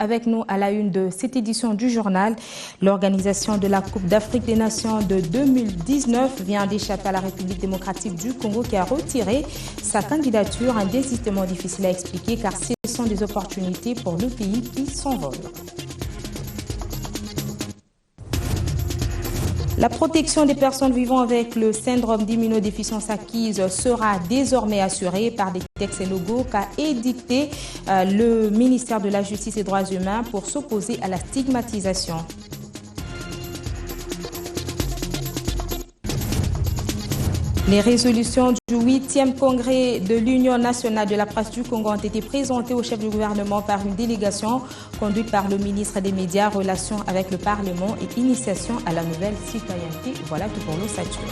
avec nous à la une de cette édition du journal. L'organisation de la Coupe d'Afrique des Nations de 2019 vient d'échapper à la République démocratique du Congo qui a retiré sa candidature. Un désistement difficile à expliquer car ce sont des opportunités pour le pays qui s'envolent. La protection des personnes vivant avec le syndrome d'immunodéficience acquise sera désormais assurée par des textes et logos qu'a édicté le ministère de la Justice et des Droits humains pour s'opposer à la stigmatisation. Les résolutions du 8e congrès de l'Union nationale de la presse du Congo ont été présentées au chef du gouvernement par une délégation conduite par le ministre des Médias, Relations avec le Parlement et Initiation à la nouvelle citoyenneté. Voilà tout pour l'ossature.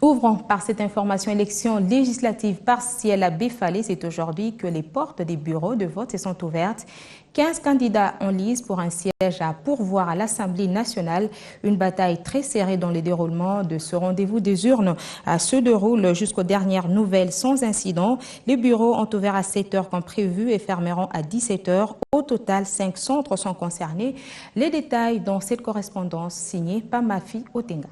Ouvrons par cette information élection législative partielle à Befale. C'est aujourd'hui que les portes des bureaux de vote sont ouvertes. 15 candidats en lice pour un siège à pourvoir à l'Assemblée nationale. Une bataille très serrée dans le déroulement de ce rendez-vous des urnes se déroule jusqu'aux dernières nouvelles sans incident. Les bureaux ont ouvert à 7 heures comme prévu et fermeront à 17 heures. Au total, 5 centres sont concernés. Les détails dans cette correspondance signée par Mafi Otenga.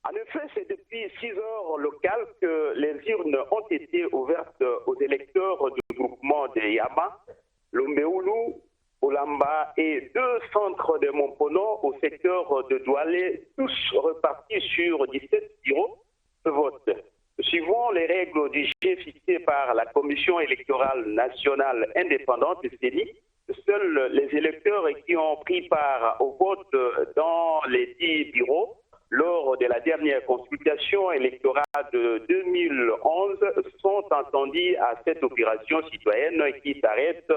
En effet, c'est depuis 6 heures locales que les urnes ont été ouvertes aux électeurs du groupement de Yama, Lombeoulou, Olamba et 2 centres de Montpono au secteur de Doualé, tous repartis sur 17 bureaux de vote. Suivant les règles du jeu fixées par la Commission électorale nationale indépendante, CENI, seuls les électeurs qui ont pris part au vote dans les 10 bureaux lors de la dernière consultation électorale de 2011 sont entendus à cette opération citoyenne qui s'arrête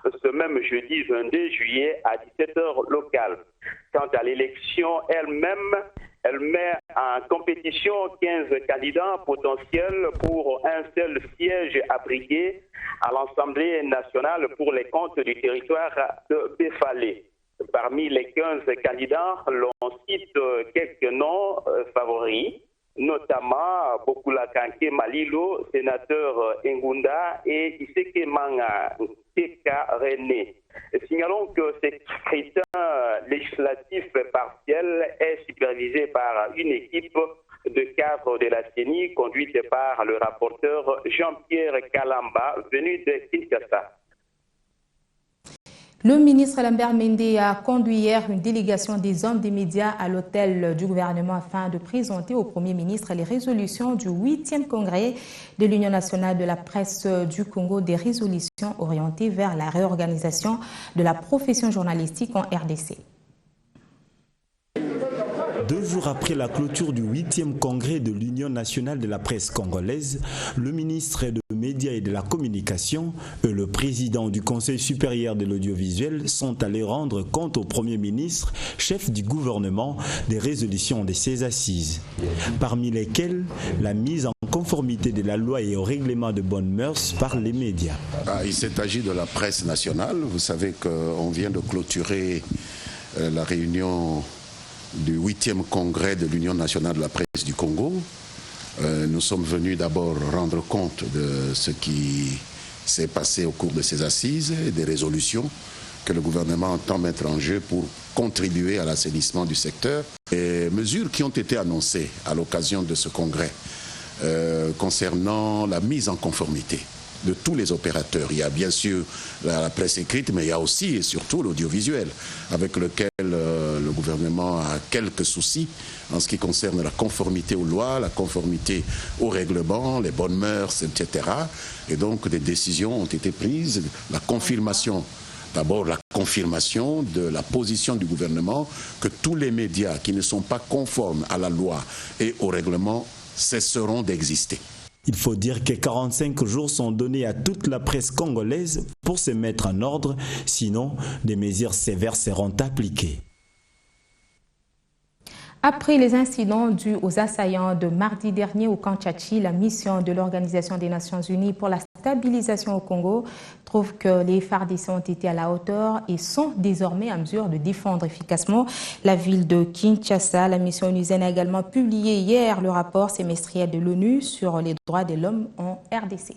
ce même jeudi 22 juillet à 17h locale. Quant à l'élection elle-même, elle met en compétition 15 candidats potentiels pour un seul siège abrité à l'Assemblée nationale pour les comptes du territoire de Befale. Parmi les 15 candidats, l'on cite quelques noms favoris, notamment Bokula Kanke Malilo, sénateur Ngunda et Iseke Manga Teka René. Signalons que ce scrutin législatif partiel est supervisé par une équipe de cadres de la CENI conduite par le rapporteur Jean-Pierre Kalamba, venu de Kinshasa. Le ministre Lambert Mende a conduit hier une délégation des hommes des médias à l'hôtel du gouvernement afin de présenter au Premier ministre les résolutions du 8e congrès de l'Union nationale de la presse du Congo, des résolutions orientées vers la réorganisation de la profession journalistique en RDC. 2 jours après la clôture du 8e congrès de l'Union nationale de la presse congolaise, le ministre des Médias et de la Communication et le président du Conseil supérieur de l'audiovisuel sont allés rendre compte au Premier ministre, chef du gouvernement, des résolutions de ces assises, parmi lesquelles la mise en conformité de la loi et au règlement de bonnes mœurs par les médias. Il s'est agi de la presse nationale. Vous savez qu'on vient de clôturer la réunion du 8e congrès de l'Union nationale de la presse du Congo. Nous sommes venus d'abord rendre compte de ce qui s'est passé au cours de ces assises et des résolutions que le gouvernement entend mettre en jeu pour contribuer à l'assainissement du secteur. Les mesures qui ont été annoncées à l'occasion de ce congrès concernant la mise en conformité de tous les opérateurs. Il y a bien sûr la presse écrite, mais il y a aussi et surtout l'audiovisuel, avec lequel le gouvernement a quelques soucis en ce qui concerne la conformité aux lois, la conformité aux règlements, les bonnes mœurs, etc. Et donc des décisions ont été prises. La confirmation, d'abord la confirmation de la position du gouvernement que tous les médias qui ne sont pas conformes à la loi et au règlement cesseront d'exister. Il faut dire que 45 jours sont donnés à toute la presse congolaise pour se mettre en ordre, sinon des mesures sévères seront appliquées. Après les incidents dus aux assaillants de mardi dernier au camp Tchachi, la mission de l'Organisation des Nations Unies pour la stabilisation au Congo trouve que les FARDC ont été à la hauteur et sont désormais en mesure de défendre efficacement la ville de Kinshasa. La mission onusienne a également publié hier le rapport semestriel de l'ONU sur les droits de l'homme en RDC.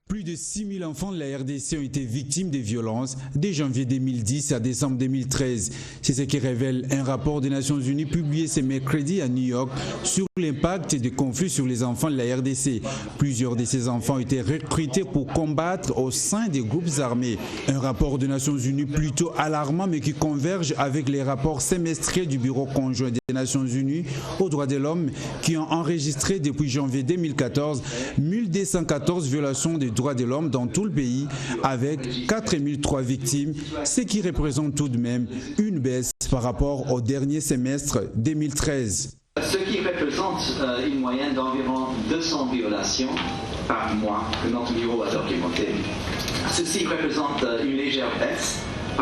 Plus de 6 000 enfants de la RDC ont été victimes des violences dès janvier 2010 à décembre 2013. C'est ce qui révèle un rapport des Nations Unies publié ce mercredi à New York sur l'impact des conflits sur les enfants de la RDC. Plusieurs de ces enfants ont été recrutés pour combattre au sein des groupes armés. Un rapport des Nations Unies plutôt alarmant mais qui converge avec les rapports semestriels du Bureau conjoint des Nations Unies aux droits de l'homme qui ont enregistré depuis janvier 2014 1214 violations des droits de l'homme dans tout le pays avec 4003 victimes, ce qui représente tout de même une baisse par rapport au dernier semestre 2013. Ce qui représente une moyenne d'environ 200 violations par mois que notre bureau a documenté. Ceci représente une légère baisse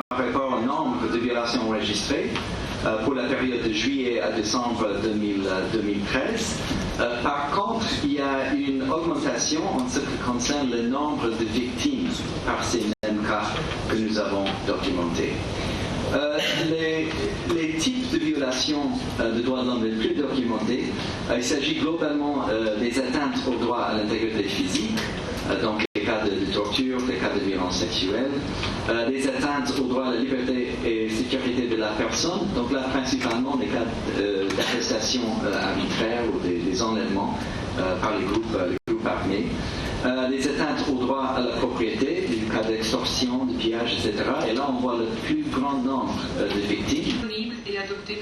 par rapport au nombre de violations enregistrées pour la période de juillet à décembre 2013. Par contre, il y a une augmentation en ce qui concerne le nombre de victimes par ces mêmes cas que nous avons documentés. Les types de violations de droits de l'homme les plus documentés, il s'agit globalement des atteintes au droit à l'intégrité physique, donc les cas de torture, les cas de violence sexuelle, des atteintes au droit à la liberté et sécurité de la personne, donc là principalement des cas d'arrestation arbitraire ou des enlèvements par les groupes armés, des atteintes au droit à la propriété, des cas d'extorsion, de pillage, etc. Et là on voit le plus grand nombre de victimes.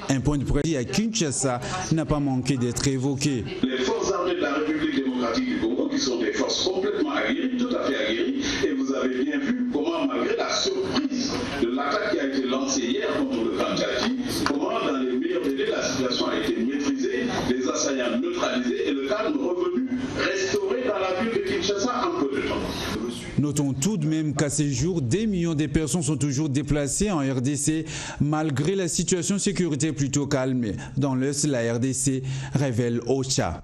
Un point de presse à Kinshasa n'a pas manqué d'être évoqué. Les forces armées de la République démocratique du Congo, qui sont des forces complètement aguerries, tout à fait aguerries, et vous avez bien vu comment, malgré la surprise de l'attaque qui a été lancée hier contre le Kandiati, comment dans les meilleurs délais la situation a été maîtrisée, les assaillants neutralisés et le calme revenu, restauré dans la ville de Kinshasa en peu de temps. Notons tout de même qu'à ces jours, des millions de personnes sont toujours déplacées en RDC malgré la situation de sécurité plutôt calme dans l'Est de la RDC, révèle OCHA.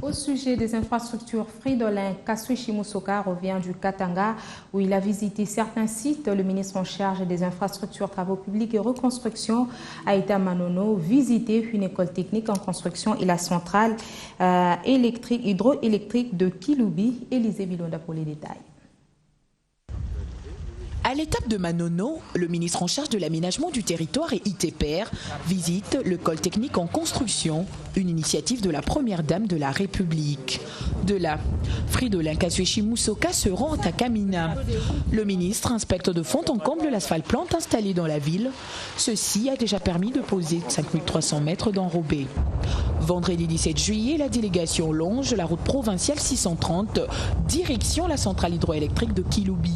Au sujet des infrastructures, Fridolin Kaswichi Musoka revient du Katanga où il a visité certains sites. Le ministre en charge des infrastructures, travaux publics et reconstruction a été à Manono visiter une école technique en construction et la centrale hydroélectrique de Kiloubi. Élisée Bilonda pour les détails. À l'étape de Manono, le ministre en charge de l'aménagement du territoire et ITPR visite l'école technique en construction, une initiative de la première dame de la République. De là, Fridolin Kaswichi Musoka se rend à Kamina. Le ministre inspecte de fond en comble l'asphalte plante installée dans la ville. Ceci a déjà permis de poser 5300 mètres d'enrobés. Vendredi 17 juillet, la délégation longe la route provinciale 630, direction la centrale hydroélectrique de Kiloubi.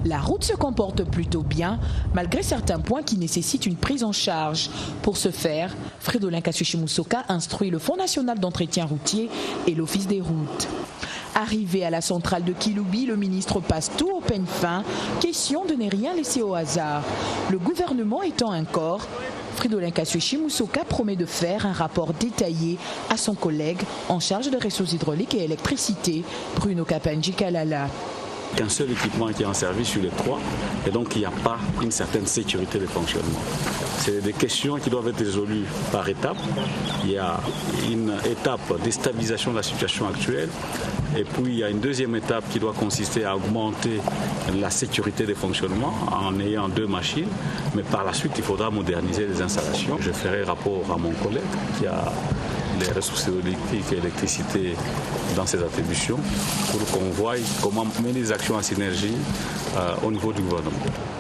La route se comporte plutôt bien, malgré certains points qui nécessitent une prise en charge. Pour ce faire, Fridolin Kaswichi Musoka instruit le Fonds national d'entretien routier et l'Office des routes. Arrivé à la centrale de Kiloubi, le ministre passe tout au peigne fin, question de ne rien laisser au hasard. Le gouvernement étant un corps, Fridolin Kaswichi Musoka promet de faire un rapport détaillé à son collègue en charge de ressources hydrauliques et électricité, Bruno Kapanji Kalala. Qu'un seul équipement était en service sur les trois et donc il n'y a pas une certaine sécurité de fonctionnement. C'est des questions qui doivent être résolues par étapes. Il y a une étape de stabilisation de la situation actuelle et puis il y a une deuxième étape qui doit consister à augmenter la sécurité des fonctionnements en ayant 2 machines, mais par la suite il faudra moderniser les installations. Je ferai rapport à mon collègue qui a les ressources électriques et l'électricité dans ses attributions pour qu'on voie comment mener les actions en synergie au niveau du gouvernement.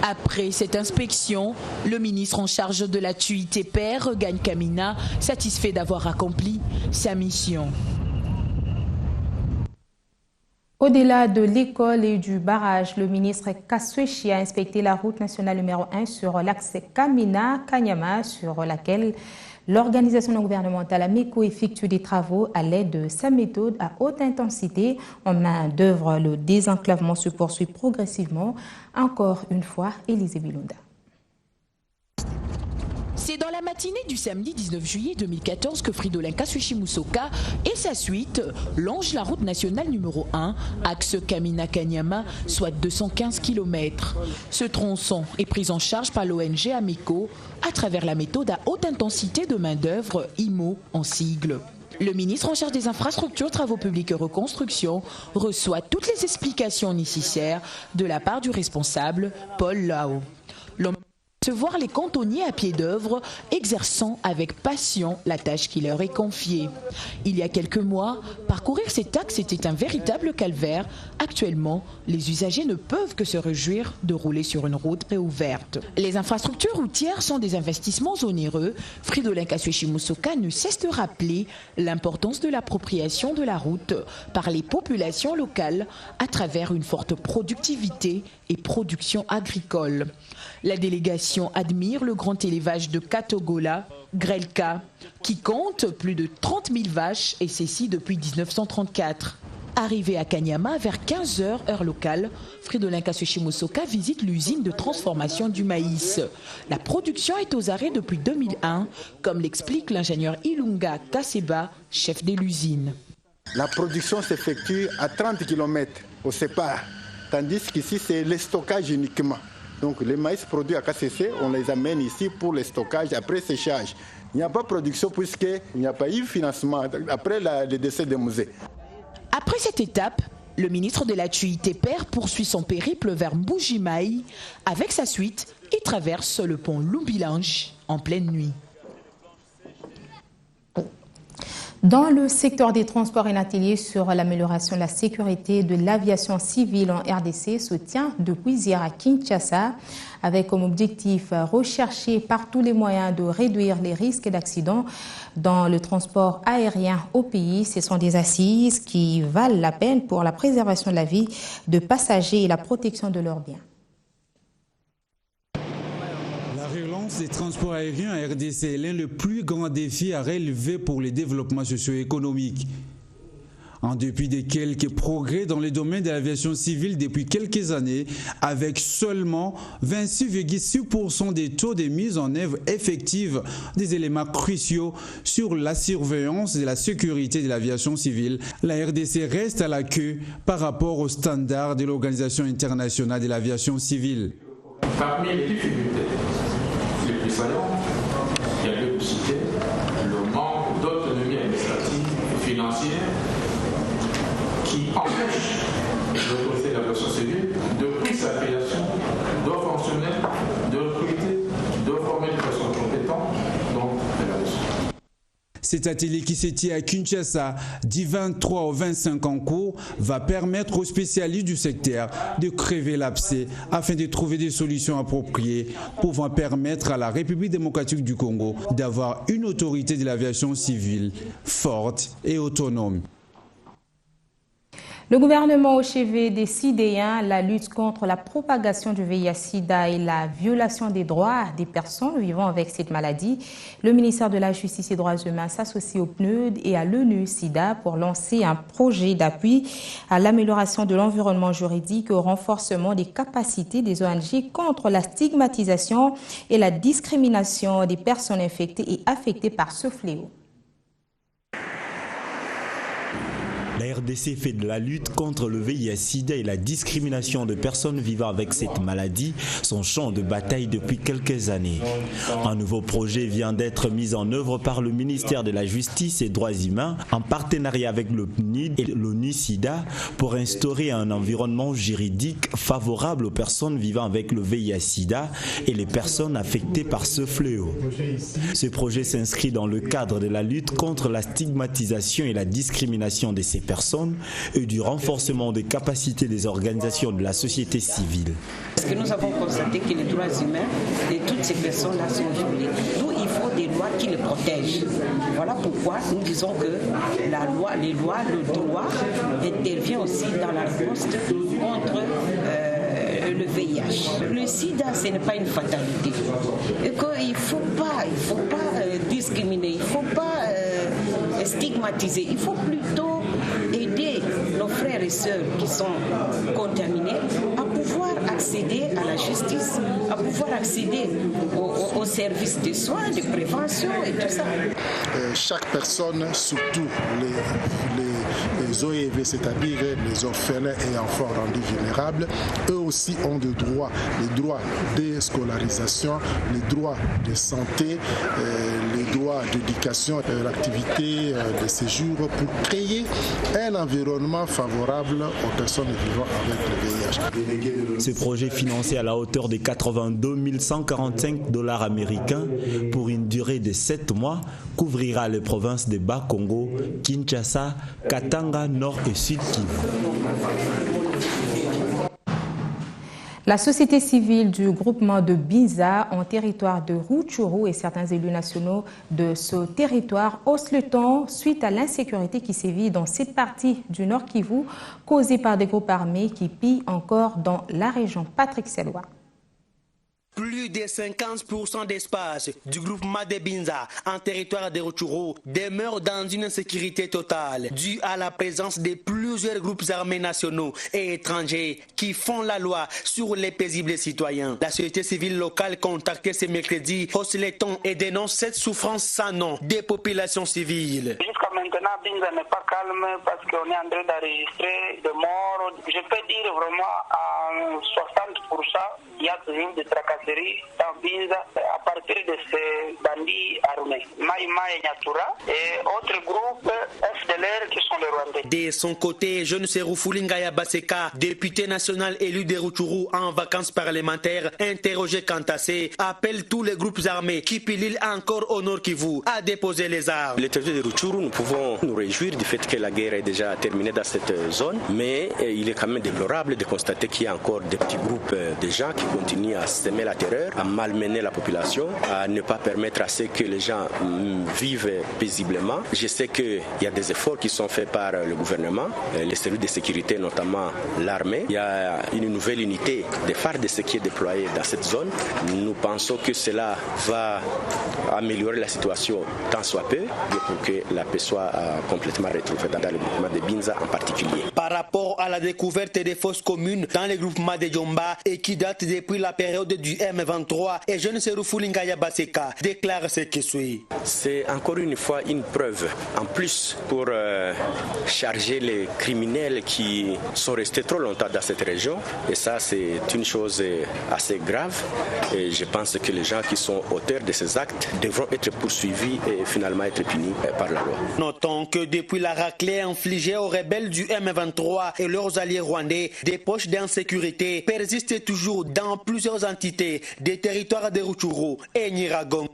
Après cette inspection, le ministre en charge de la TUITPR regagne Kamina, satisfait d'avoir accompli sa mission. Au-delà de l'école et du barrage, le ministre Kaswichi a inspecté la route nationale numéro 1 sur l'axe Kamina-Kanyama, sur laquelle l'organisation non gouvernementale AMECO effectue des travaux à l'aide de sa méthode à haute intensité. En main d'œuvre, le désenclavement se poursuit progressivement. Encore une fois, Élisée Bilonda. C'est dans la matinée du samedi 19 juillet 2014 que Fridolin Kaswichi Musoka et sa suite longent la route nationale numéro 1, axe Kamina-Kanyama, soit 215 km. Ce tronçon est pris en charge par l'ONG AMECO à travers la méthode à haute intensité de main-d'œuvre, IMO en sigle. Le ministre en charge des infrastructures, travaux publics et reconstruction reçoit toutes les explications nécessaires de la part du responsable Paul Lao. Se voir les cantonniers à pied d'œuvre exerçant avec passion la tâche qui leur est confiée. Il y a quelques mois, parcourir ces axes était un véritable calvaire. Actuellement, les usagers ne peuvent que se réjouir de rouler sur une route réouverte. Les infrastructures routières sont des investissements onéreux. Fridolin Kassuechi-Musoka ne cesse de rappeler l'importance de l'appropriation de la route par les populations locales à travers une forte productivité et production agricole. La délégation admire le grand élevage de Katogola, Grelka, qui compte plus de 30 000 vaches et ceci depuis 1934. Arrivé à Kanyama vers 15h heure locale, Fridolin Kassuechi-Musoka visite l'usine de transformation du maïs. La production est aux arrêts depuis 2001, comme l'explique l'ingénieur Ilunga Taseba, chef de l'usine. La production s'effectue à 30 km au Sépar, tandis qu'ici c'est le stockage uniquement. Donc les maïs produits à KCC, on les amène ici pour le stockage après séchage. Il n'y a pas de production puisqu'il n'y a pas eu financement après le décès de Mouzé. Après cette étape, le ministre de la TUITPR poursuit son périple vers Mbujimaï. Avec sa suite, il traverse le pont Lumbilange en pleine nuit. Dans le secteur des transports, un atelier sur l'amélioration de la sécurité de l'aviation civile en RDC se tient depuis hier à Kinshasa, avec comme objectif rechercher par tous les moyens de réduire les risques d'accidents dans le transport aérien au pays. Ce sont des assises qui valent la peine pour la préservation de la vie de passagers et la protection de leurs biens. Des transports aériens à RDC est l'un des plus grands défis à relever pour le développement socio-économique. En dépit de quelques progrès dans le domaine de l'aviation civile depuis quelques années, avec seulement 26,6% des taux de mise en œuvre effective des éléments cruciaux sur la surveillance et la sécurité de l'aviation civile, la RDC reste à la queue par rapport aux standards de l'Organisation internationale de l'aviation civile. Parmi les difficultés les plus saillantes, il y a lieu de citer le manque d'autonomie administrative et financière qui empêche l'autorité de l'aviation civile de prendre sa création, de fonctionner, de recruter, de former de façon compétente, donc de l'aviation. Cet atelier qui se tient à Kinshasa du 23 au 25 en cours va permettre aux spécialistes du secteur de crever l'abcès afin de trouver des solutions appropriées pouvant permettre à la République démocratique du Congo d'avoir une autorité de l'aviation civile forte et autonome. Le gouvernement au chevet des Sidéens, la lutte contre la propagation du VIH-Sida et la violation des droits des personnes vivant avec cette maladie, le ministère de la Justice et des Droits humains s'associe au PNUD et à l'ONU-SIDA pour lancer un projet d'appui à l'amélioration de l'environnement juridique et au renforcement des capacités des ONG contre la stigmatisation et la discrimination des personnes infectées et affectées par ce fléau. La RDC fait de la lutte contre le VIH-Sida et la discrimination de personnes vivant avec cette maladie son champ de bataille depuis quelques années. Un nouveau projet vient d'être mis en œuvre par le ministère de la Justice et des Droits humains en partenariat avec le PNUD et l'ONU-SIDA pour instaurer un environnement juridique favorable aux personnes vivant avec le VIH-Sida et les personnes affectées par ce fléau. Ce projet s'inscrit dans le cadre de la lutte contre la stigmatisation et la discrimination de ces personnes et du renforcement des capacités des organisations de la société civile. Parce que nous avons constaté que les droits humains de toutes ces personnes-là sont violés. D'où il faut des lois qui les protègent. Voilà pourquoi nous disons que la loi, les lois, le droit intervient aussi dans la riposte contre le VIH. Le sida, ce n'est pas une fatalité. Et qu'il ne faut pas discriminer, il ne faut pas stigmatiser, il faut plutôt aider nos frères et sœurs qui sont contaminés à pouvoir accéder à la justice, à pouvoir accéder aux services de soins, de prévention et tout ça. Chaque personne, surtout les OEV, c'est-à-dire les orphelins et enfants rendus vulnérables, eux aussi ont des droits, les droits de scolarisation, les droits de santé, les droit d'éducation, l'activité de séjour pour créer un environnement favorable aux personnes vivant avec le VIH. Ce projet financé à la hauteur de 82 145 $ américains pour une durée de 7 mois couvrira les provinces de Bas-Congo, Kinshasa, Katanga, Nord et Sud Kivu. La société civile du groupement de Binza en territoire de Rutshuru et certains élus nationaux de ce territoire haussent le ton suite à l'insécurité qui sévit dans cette partie du Nord Kivu causée par des groupes armés qui pillent encore dans la région. Patrick Selwa. Plus de 50% d'espace du groupement de Binza en territoire de Rutshuru demeure dans une insécurité totale due à la présence de plusieurs groupes armés nationaux et étrangers qui font la loi sur les paisibles citoyens. La société civile locale contactée ce mercredi hausse les tons et dénonce cette souffrance sans nom des populations civiles. Jusqu'à maintenant, Binza n'est pas calme parce qu'on est en train d'enregistrer des morts. Je peux dire vraiment à 60%, il y a toujours des tracasseries dans Binza à partir de ces bandits armés. Maïma et Nyatura et autres groupes FDLR qui sont les Rwandais. De son côté, Jeune Serufuli Ngaya Baseka, député national élu de Rutshuru en vacances parlementaires, interrogé quant à ces, appelle tous les groupes armés qui pilulent encore au Nord Kivu à déposer les armes. Les territoires de Rutshuru, nous pouvons nous réjouir du fait que la guerre est déjà terminée dans cette zone, mais il est quand même déplorable de constater qu'il y a encore des petits groupes de gens qui continuent à semer la terreur, à malmener la population, à ne pas permettre à ce que les gens vivent paisiblement. Je sais qu'il y a des efforts qui sont faits par le gouvernement, les services de sécurité, notamment l'armée. Il y a une nouvelle unité des phares de ce qui est déployée dans cette zone. Nous pensons que cela va améliorer la situation tant soit peu, pour que la paix soit complètement retrouvée dans le groupement de Binza en particulier. Par rapport à la découverte des fosses communes dans le groupement de Djomba et qui date depuis la période du M23, et Jeune Serufuli Ngaya Baseka déclare ce qui suit. C'est encore une fois une preuve en plus pour charger les criminels qui sont restés trop longtemps dans cette région, et ça c'est une chose assez grave, et je pense que les gens qui sont auteurs de ces actes devront être poursuivis et finalement être punis par la loi. Notons que depuis la raclée infligée aux rebelles du M23 et leurs alliés rwandais, des poches d'insécurité persistent toujours dans plusieurs entités des territoires de Rutshuru et Nyiragongo.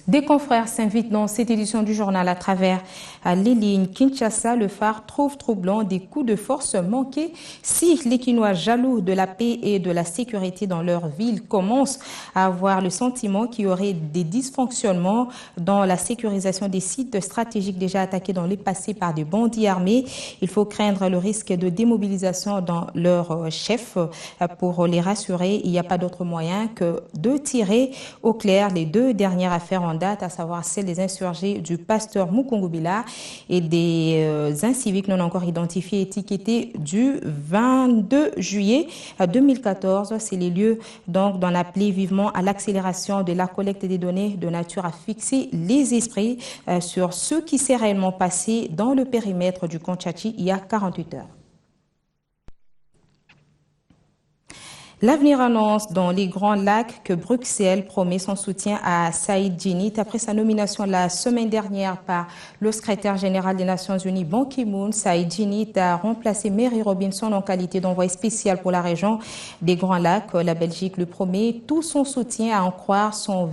Des confrères s'invitent dans cette édition du journal à travers les lignes. Kinshasa, le phare trouve troublant des coups de force manqués. Si les Kinois jaloux de la paix et de la sécurité dans leur ville commencent à avoir le sentiment qu'il y aurait des dysfonctionnements dans la sécurisation des sites stratégiques déjà attaqués dans le passé par des bandits armés, il faut craindre le risque de démobilisation dans leur chef. Pour les rassurer, il n'y a pas d'autre moyen que de tirer au clair les deux dernières affaires en date, à savoir celle des insurgés du pasteur Mukungubila et des inciviques non encore identifiés étiquetés du 22 juillet 2014. C'est les lieux donc d'en appeler vivement à l'accélération de la collecte des données de nature à fixer les esprits sur ce qui s'est réellement passé dans le périmètre du Konchachi il y a 48 heures. L'avenir annonce dans les Grands Lacs que Bruxelles promet son soutien à Saïd Djinnit après sa nomination la semaine dernière par le secrétaire général des Nations Unies Ban Ki-moon. Saïd Djinnit a remplacé Mary Robinson en qualité d'envoyé spécial pour la région des Grands Lacs. La Belgique lui promet tout son soutien, à en croire son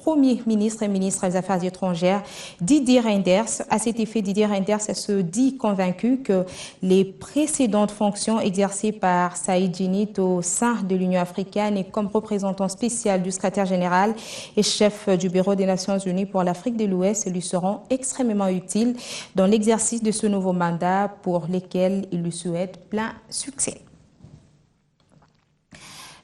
Premier ministre et ministre des Affaires étrangères, Didier Reynders. À cet effet, Didier Reynders se dit convaincu que les précédentes fonctions exercées par Saïd Djinnit au sein de l'Union africaine et comme représentant spécial du secrétaire général et chef du Bureau des Nations Unies pour l'Afrique de l'Ouest lui seront extrêmement utiles dans l'exercice de ce nouveau mandat pour lequel il lui souhaite plein succès.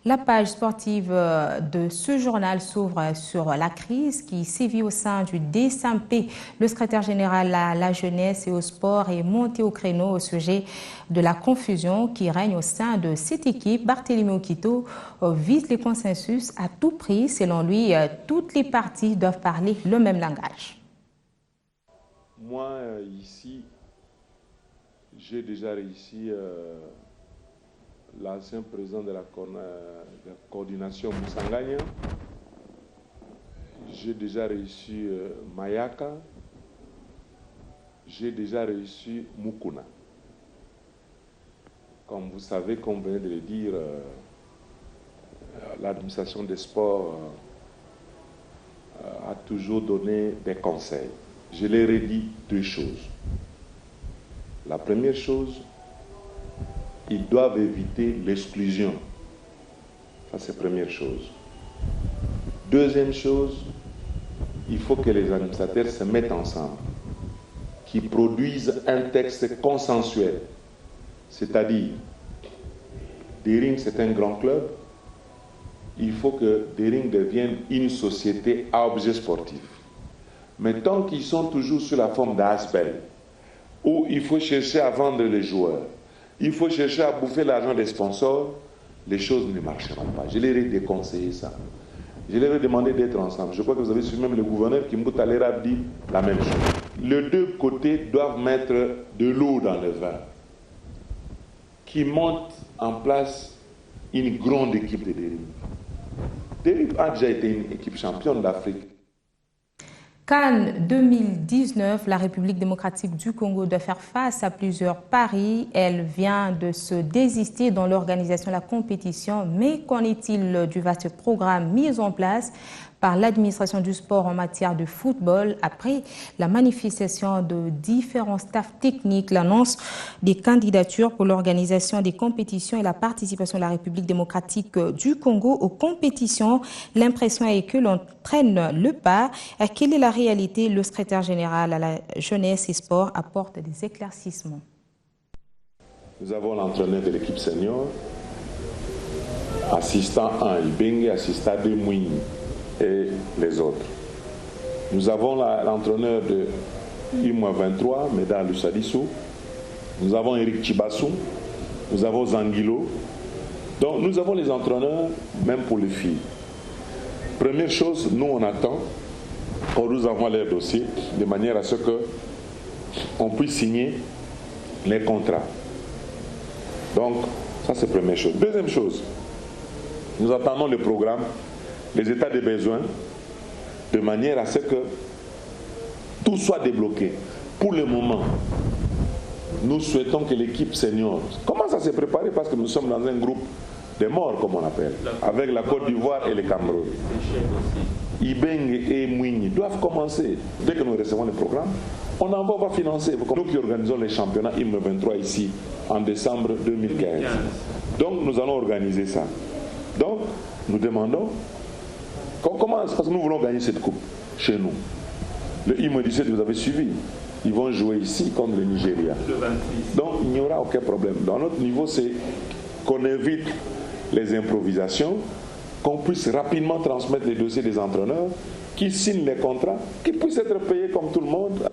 La page sportive de ce journal s'ouvre sur la crise qui sévit au sein du DSMP. Le secrétaire général à la jeunesse et au sport est monté au créneau au sujet de la confusion qui règne au sein de cette équipe. Barthélémy Okito vise le consensus à tout prix. Selon lui, toutes les parties doivent parler le même langage. Moi, ici, j'ai déjà réussi... l'ancien président de la coordination Moussanganya. j'ai déjà reçu Mayaka, j'ai déjà reçu Mukuna. Comme vous savez, comme venez de le dire, l'administration des sports a toujours donné des conseils. Je leur ai dit deux choses. La première chose, ils doivent éviter l'exclusion. Ça, c'est la première chose. Deuxième chose, il faut que les administrateurs se mettent ensemble, qu'ils produisent un texte consensuel. C'est-à-dire, Dering, c'est un grand club, il faut que Dering devienne une société à objet sportif. Mais tant qu'ils sont toujours sur la forme d'Asbel, où il faut chercher à vendre les joueurs, il faut chercher à bouffer l'argent des sponsors, les choses ne marcheront pas. Je leur ai déconseillé ça. Je leur ai demandé d'être ensemble. Je crois que vous avez su même le gouverneur qui a dit la même chose. Les deux côtés doivent mettre de l'eau dans le vin, qui monte en place une grande équipe de Dering. Dering a déjà été une équipe championne d'Afrique. Cannes 2019, la République démocratique du Congo doit faire face à plusieurs paris. Elle vient de se désister dans l'organisation de la compétition. Mais qu'en est-il du vaste programme mis en place par l'administration du sport en matière de football après la manifestation de différents staffs techniques, l'annonce des candidatures pour l'organisation des compétitions et la participation de la République démocratique du Congo aux compétitions? L'impression est que l'on traîne le pas. Quelle est la réalité? Le secrétaire général à la jeunesse et sport apporte des éclaircissements. Nous avons l'entraîneur de l'équipe senior, assistant 1 Ibenge, assistant 2 Mouini et les autres. Nous avons l'entraîneur de I-23, Meda Lusadissou. Nous avons Eric Chibassou. Nous avons Zanguilo. Donc nous avons les entraîneurs même pour les filles. Première chose, nous on attend qu'on nous envoie leur dossier de manière à ce qu'on puisse signer les contrats. Donc ça c'est la première chose. Deuxième chose, nous attendons le programme, les états de besoin, de manière à ce que tout soit débloqué. Pour le moment, nous souhaitons que l'équipe senior commence à se préparer parce que nous sommes dans un groupe de morts, comme on appelle, avec la Côte d'Ivoire et le Cameroun. Ibeng et Mouini doivent commencer. Dès que nous recevons le programme, on va financer. Nous qui organisons les championnats IM23 ici en décembre 2015. Donc nous allons organiser ça. Donc nous demandons qu'on commence parce que nous voulons gagner cette coupe chez nous. Le IM17, vous avez suivi. Ils vont jouer ici contre le Nigeria. Donc il n'y aura aucun problème. Dans notre niveau, c'est qu'on évite les improvisations, qu'on puisse rapidement transmettre les dossiers des entraîneurs, qui signent les contrats, qui puissent être payés comme tout le monde.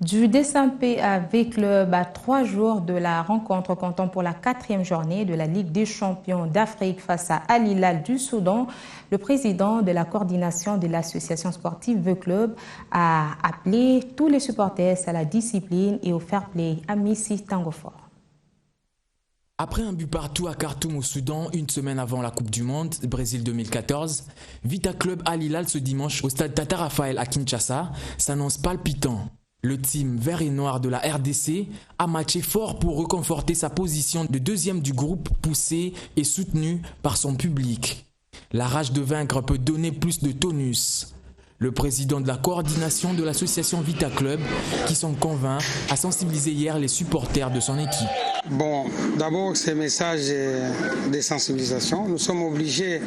Du dessin paix avec le 3 jours de la rencontre comptant pour la 4e journée de la Ligue des champions d'Afrique face à Al Hilal du Soudan, le président de la coordination de l'association sportive The Club a appelé tous les supporters à la discipline et au fair play. Amissi Tangofor. Après un but partout à Khartoum au Soudan, une semaine avant la Coupe du Monde, Brésil 2014, Vita Club Al Hilal ce dimanche au stade Tata Raphaël à Kinshasa s'annonce palpitant. Le team vert et noir de la RDC a matché fort pour reconforter sa position de deuxième du groupe, poussé et soutenu par son public. La rage de vaincre peut donner plus de tonus. Le président de la coordination de l'association Vita Club, qui s'en convainc, a sensibilisé hier les supporters de son équipe. Bon, d'abord, ces messages de sensibilisation. Nous sommes obligés,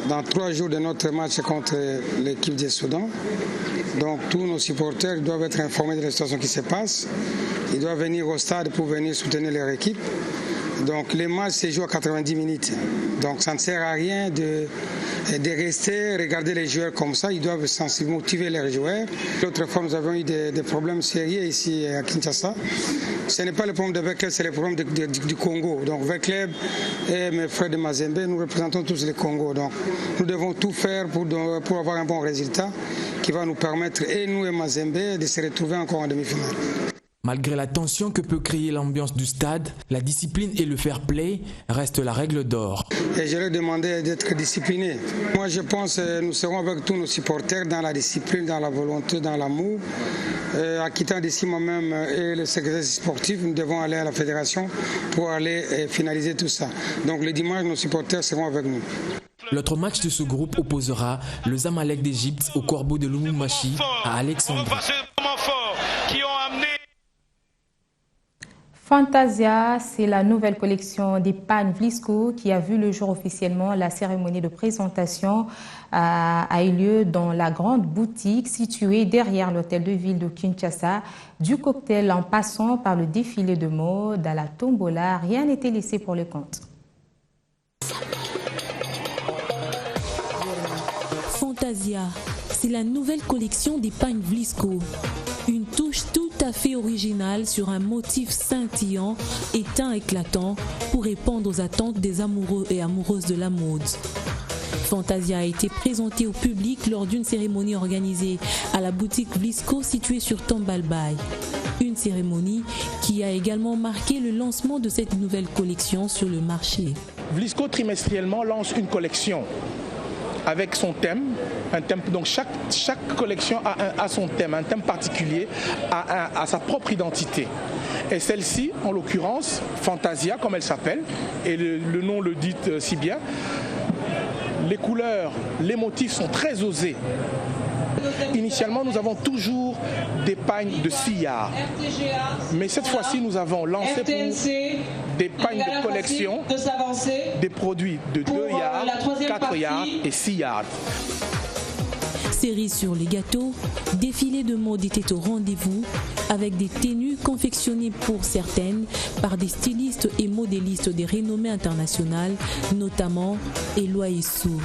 dans 3 jours de notre match contre l'équipe du Soudan, donc tous nos supporters doivent être informés de la situation qui se passe. Ils doivent venir au stade pour venir soutenir leur équipe. Donc les matchs se jouent à 90 minutes. Donc ça ne sert à rien de rester, regarder les joueurs comme ça. Ils doivent sensiblement motiver leurs joueurs. L'autre fois, nous avons eu des problèmes sérieux ici à Kinshasa. Ce n'est pas le problème de Vecleb, c'est le problème du Congo. Donc Vecleb et mes frères de Mazembe, nous représentons tous le Congo. Donc nous devons tout faire pour avoir un bon résultat qui va nous permettre, et nous et Mazembe, de se retrouver encore en demi-finale. Malgré la tension que peut créer l'ambiance du stade, la discipline et le fair play restent la règle d'or. Et je leur demandais d'être disciplinés. Moi je pense que nous serons avec tous nos supporters dans la discipline, dans la volonté, dans l'amour. En quittant d'ici moi-même et le secrétaire sportif, nous devons aller à la fédération pour aller finaliser tout ça. Donc le dimanche, nos supporters seront avec nous. L'autre match de ce groupe opposera le Zamalek d'Égypte au Corbeau de Lubumbashi à Alexandrie. Fantasia, c'est la nouvelle collection des pagnes Vlisco qui a vu le jour officiellement. La cérémonie de présentation a eu lieu dans la grande boutique située derrière l'hôtel de ville de Kinshasa. Du cocktail en passant par le défilé de mode à la tombola, rien n'était laissé pour le compte. Fantasia, c'est la nouvelle collection des pagnes Vlisco. Une touche tout à fait originale sur un motif scintillant et teint éclatant pour répondre aux attentes des amoureux et amoureuses de la mode. Fantasia a été présentée au public lors d'une cérémonie organisée à la boutique Vlisco située sur Tombalbaye. Une cérémonie qui a également marqué le lancement de cette nouvelle collection sur le marché. Vlisco trimestriellement lance une collection avec son thème, un thème. Donc chaque collection a son thème, un thème particulier, a sa propre identité. Et celle-ci, en l'occurrence, Fantasia, comme elle s'appelle, et le nom le dit si bien, les couleurs, les motifs sont très osés. Initialement, nous avons toujours des pagnes de 6 yards. Mais cette fois-ci, nous avons lancé pour des pagnes de collection, des produits de 2 yards, 4 yards et 6 yards. Série sur les gâteaux, défilé de mode était au rendez-vous avec des tenues confectionnées pour certaines par des stylistes et modélistes des renommées internationales, notamment Eloi Essou.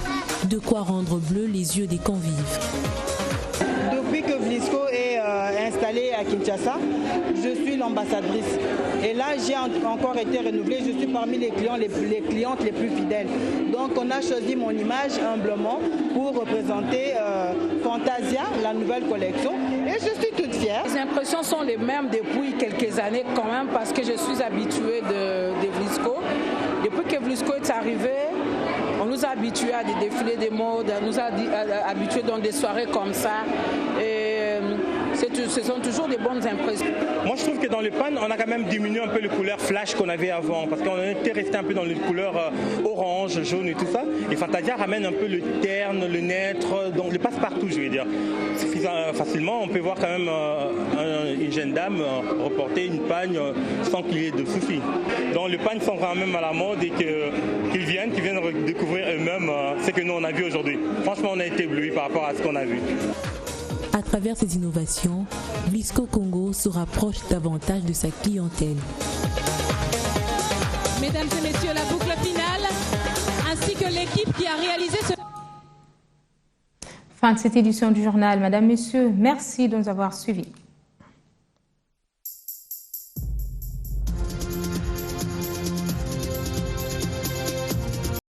De quoi rendre bleu les yeux des convives. Depuis que Vlisco est installé à Kinshasa, je suis l'ambassadrice. Et là, j'ai encore été renouvelée. Je suis parmi les clientes les plus fidèles. Donc, on a choisi mon image humblement pour représenter Fantasia, la nouvelle collection. Et je suis toute fière. Les impressions sont les mêmes depuis quelques années quand même parce que je suis habituée de Vlisco. Depuis que Vlisco est arrivé, on nous a habitués à des défilés de mode, on nous a habitués dans des soirées comme ça. Et ce sont toujours des bonnes impressions. Moi, je trouve que dans les pannes, on a quand même diminué un peu les couleurs flash qu'on avait avant, parce qu'on était resté un peu dans les couleurs orange, jaune et tout ça. Et Fantasia ramène un peu le terne, le naître, donc le passe-partout, je vais dire. Facilement, on peut voir quand même une jeune dame reporter une pagne sans qu'il y ait de soucis. Donc les pagnes sont quand même à la mode et qu'ils viennent découvrir eux-mêmes ce que nous on a vu aujourd'hui. Franchement, on a été éblouis par rapport à ce qu'on a vu. À travers ces innovations, Vlisco Congo se rapproche davantage de sa clientèle. Mesdames et messieurs, la boucle finale, ainsi que l'équipe qui a réalisé ce... Fin de cette édition du journal. Madame, Messieurs, merci de nous avoir suivis.